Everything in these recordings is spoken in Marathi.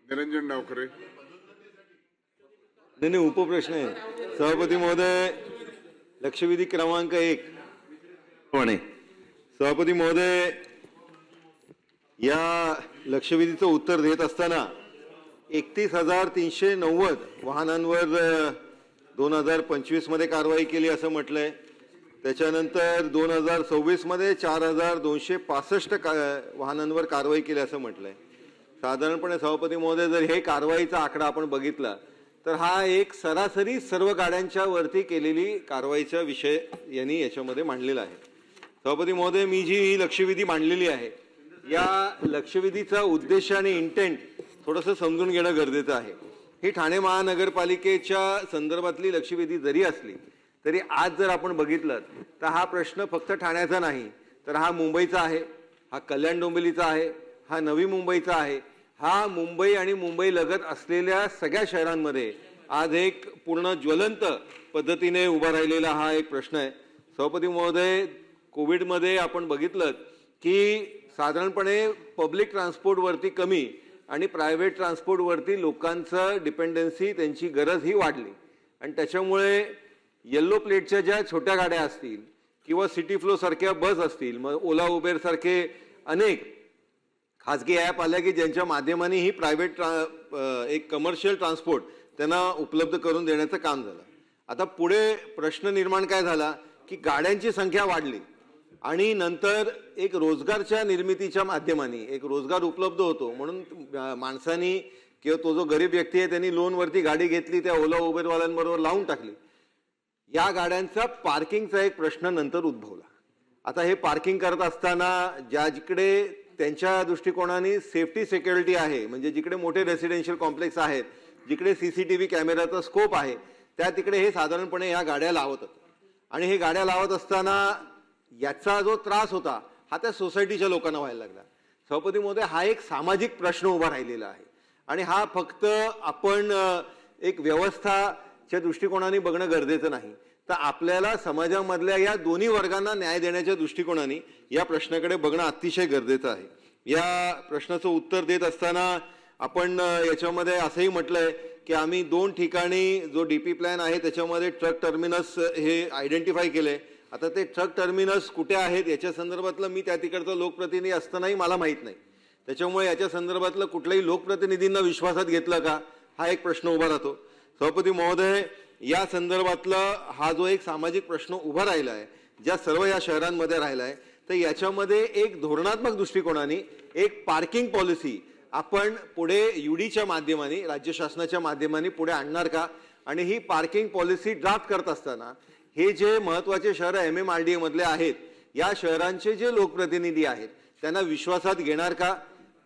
निरंजन डावखरे. नाही, उपप्रश्न आहे. सभापती महोदय, लक्षवेधी क्रमांक 1 प्रमाणे सभापती महोदय, या लक्षवेधीचं उत्तर देत असताना 31,390 वाहनांवर 2025 मध्ये कारवाई केली असं म्हटलंय. त्याच्यानंतर 2026 मध्ये 4,265 वाहनांवर कारवाई केली असं म्हटलंय. साधारणपणे सभापती महोदय, जर हे कारवाईचा आकडा आपण बघितला तर हा एक सरासरी सर्व गाड्यांच्या वरती केलेली कारवाईचा विषय यांनी याच्यामध्ये मांडलेला आहे. सभापती महोदय, मी जी ही लक्षवेधी मांडलेली आहे, या लक्षवेधीचा उद्देश आणि इंटेंट थोडंसं समजून घेणं गरजेचं आहे. ही ठाणे महानगरपालिकेच्या संदर्भातली लक्षवेधी जरी असली तरी आज जर आपण बघितलं तर हा प्रश्न फक्त ठाण्याचा नाही, तर हा मुंबईचा आहे, हा कल्याण डोंबिवलीचा आहे, हा नवी मुंबईचा आहे, हा मुंबई आणि मुंबई लगत असलेल्या सगळ्या शहरांमध्ये आज एक पूर्ण ज्वलंत पद्धतीने उभा राहिलेला हा एक प्रश्न आहे. सभापती महोदय, कोविडमध्ये आपण बघितलं की साधारणपणे पब्लिक ट्रान्सपोर्टवरती कमी आणि प्रायव्हेट ट्रान्सपोर्टवरती लोकांचं डिपेंडन्सी, त्यांची गरज ही वाढली आणि त्याच्यामुळे येल्लो प्लेटच्या ज्या छोट्या गाड्या असतील किंवा सिटी फ्लो सारख्या बस असतील, मग ओला उबेर सारखे अनेक खाजगी ॲप आल्या की ज्यांच्या माध्यमाने ही प्रायव्हेट एक कमर्शियल ट्रान्सपोर्ट त्यांना उपलब्ध करून देण्याचं काम झालं. आता पुढे प्रश्न निर्माण काय झाला की गाड्यांची संख्या वाढली आणि नंतर एक रोजगारच्या निर्मितीच्या माध्यमाने एक रोजगार उपलब्ध होतो म्हणून माणसांनी किंवा तो जो गरीब व्यक्ती आहे त्यांनी लोनवरती गाडी घेतली, त्या ओला उबेरवाल्यांबरोबर लावून टाकली. या गाड्यांचा पार्किंगचा एक प्रश्न नंतर उद्भवला. आता हे पार्किंग करत असताना ज्या जिकडे त्यांच्या दृष्टिकोनाने सेफ्टी सिक्युरिटी आहे, म्हणजे जिकडे मोठे रेसिडेन्शियल कॉम्प्लेक्स आहेत, जिकडे CCTV कॅमेराचा स्कोप आहे, त्या तिकडे हे साधारणपणे या गाड्या लावत होते. आणि हे गाड्या लावत असताना याचा जो त्रास होता हा त्या सोसायटीच्या लोकांना व्हायला लागला. सभापती महोदय, हा एक सामाजिक प्रश्न उभा राहिलेला आहे आणि हा फक्त आपण एक व्यवस्थाच्या दृष्टिकोनाने बघणं गरजेचं नाही, तर आपल्याला समाजामधल्या या दोन्ही वर्गांना न्याय देण्याच्या दृष्टिकोनाने या प्रश्नाकडे बघणं अतिशय गरजेचं आहे. या प्रश्नाचं उत्तर देत असताना आपण याच्यामध्ये असंही म्हटलंय की आम्ही 2 ठिकाणी जो DP प्लॅन आहे त्याच्यामध्ये ट्रक टर्मिनस हे आयडेंटिफाय केले. आता ते ट्रक टर्मिनस कुठे आहेत याच्या संदर्भातलं मी त्या तिकडचा लोकप्रतिनिधी असतानाही मला माहीत नाही, त्याच्यामुळे याच्या संदर्भातलं कुठल्याही लोकप्रतिनिधींना विश्वासात घेतलं का हा एक प्रश्न उभा राहतो. सभापती महोदय, या संदर्भातला हा जो एक सामाजिक प्रश्न उभा राहिला आहे, ज्या सर्व या शहरांमध्ये राहिला आहे, तर याच्यामध्ये एक धोरणात्मक दृष्टिकोनाने एक पार्किंग पॉलिसी आपण पुढे UDच्या माध्यमाने, राज्य शासनाच्या माध्यमाने पुढे आणणार का? आणि ही पार्किंग पॉलिसी ड्राफ्ट करत असताना हे जे महत्त्वाचे शहर MMRDA मधले आहेत, या शहरांचे जे लोकप्रतिनिधी आहेत त्यांना विश्वासात घेणार का?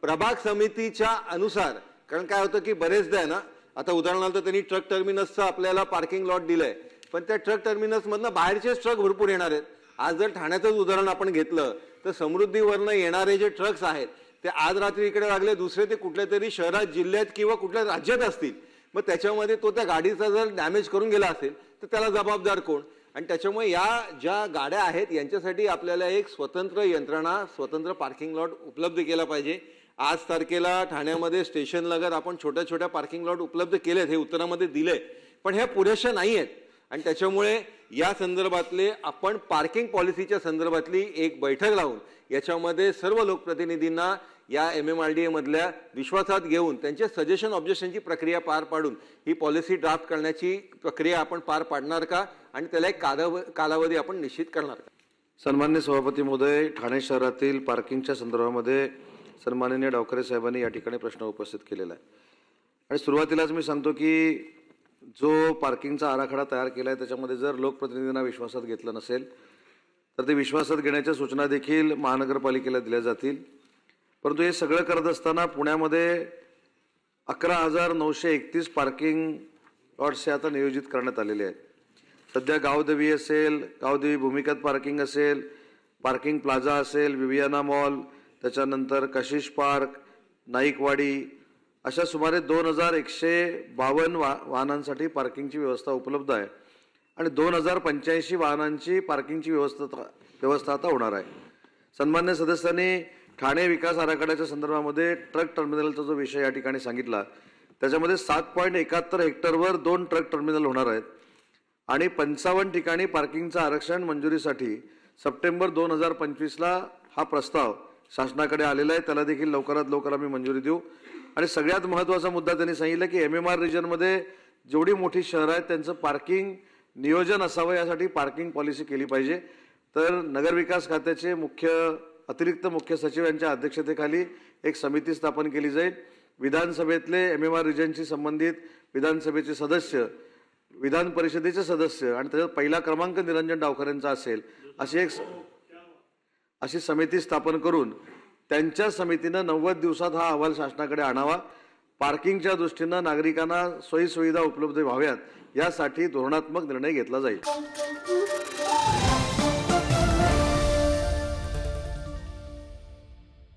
प्रभाग समितीच्या अनुसार, कारण काय होतं की बरेचदा आहे ना, आता उदाहरणार्थ त्यांनी ट्रक टर्मिनसचं आपल्याला पार्किंग लॉट दिलंय, पण त्या ट्रक टर्मिनसमधनं बाहेरचेच ट्रक भरपूर येणार आहेत. आज जर ठाण्याचंच उदाहरण आपण घेतलं तर समृद्धीवरनं येणारे जे ट्रक्स आहेत ते आज रात्री इकडे लागले, दुसरे ते कुठल्या तरी शहरात, जिल्ह्यात किंवा कुठल्या राज्यात असतील, मग त्याच्यामध्ये तो त्या गाडीचा जर डॅमेज करून गेला असेल तर त्याला जबाबदार कोण? आणि त्याच्यामुळे या ज्या गाड्या आहेत यांच्यासाठी आपल्याला एक स्वतंत्र यंत्रणा, स्वतंत्र पार्किंग लॉट उपलब्ध केला पाहिजे. आज तारखेला ठाण्यामध्ये स्टेशन लगत आपण छोट्या छोट्या पार्किंग लॉट उपलब्ध केलेत, हे उत्तरामध्ये दिले, पण हे पुरेशा नाही आहेत. आणि त्याच्यामुळे या संदर्भातले आपण पार्किंग पॉलिसीच्या संदर्भातली एक बैठक लावून याच्यामध्ये सर्व लोकप्रतिनिधींना या MMRDA मधल्या विश्वासात घेऊन त्यांचे सजेशन ऑब्जेक्शनची प्रक्रिया पार पाडून ही पॉलिसी ड्राफ्ट करण्याची प्रक्रिया आपण पार पाडणार का आणि त्याला एक कालावधी आपण निश्चित करणार का? सन्माननीय सभापती महोदय, ठाणे शहरातील पार्किंगच्या संदर्भामध्ये सन्माननीय डावखरे साहेबांनी या ठिकाणी प्रश्न उपस्थित केलेला आहे. आणि सुरुवातीलाच मी सांगतो की जो पार्किंगचा आराखडा तयार केला आहे त्याच्यामध्ये जर लोकप्रतिनिधींना विश्वासात घेतलं नसेल तर ते विश्वासात घेण्याच्या सूचना देखील महानगरपालिकेला दिल्या जातील. परंतु हे सगळं करत असताना पुण्यामध्ये 11,931 पार्किंग लॉट्स हे आता नियोजित करण्यात आलेले आहेत. सध्या गावदेवी असेल, गावदेवी भूमिगत पार्किंग असेल, पार्किंग प्लाझा असेल, विवियाना मॉल, त्याच्यानंतर कशिश पार्क, नाईकवाडी, अशा सुमारे 2,152 वाहनांसाठी पार्किंगची व्यवस्था उपलब्ध आहे आणि 2,085 वाहनांची पार्किंगची व्यवस्था आता होणार आहे. सन्मान्य सदस्यांनी ठाणे विकास आराखड्याच्या संदर्भामध्ये ट्रक टर्मिनलचा जो विषय या ठिकाणी सांगितला, त्याच्यामध्ये 7.71 हेक्टरवर 2 ट्रक टर्मिनल होणार आहेत आणि 55 ठिकाणी पार्किंगचं आरक्षण मंजुरीसाठी सप्टेंबर 2025ला हा प्रस्ताव शासनाकडे आलेला आहे. त्याला देखील लवकरात लवकर आम्ही मंजुरी देऊ. आणि सगळ्यात महत्त्वाचा मुद्दा त्यांनी सांगितलं की MMR रिजनमध्ये जेवढी मोठी शहरं आहेत त्यांचं पार्किंग नियोजन असावं, यासाठी पार्किंग पॉलिसी केली पाहिजे. तर नगरविकास खात्याचे अतिरिक्त मुख्य सचिव यांच्या अध्यक्षतेखाली एक समिती स्थापन केली जाईल. विधानसभेतले MMR रिजनशी संबंधित विधानसभेचे सदस्य, विधान परिषदेचे सदस्य आणि त्याच्यात पहिला क्रमांक निरंजन डावकर यांचा असेल अशी समिती स्थापन करून त्यांच्या समितीनं 90 दिवसात हा अहवाल शासनाकडे आणावा. पार्किंगच्या दृष्टीनं नागरिकांना सोयीसुविधा उपलब्ध व्हाव्यात यासाठी धोरणात्मक निर्णय घेतला जाईल.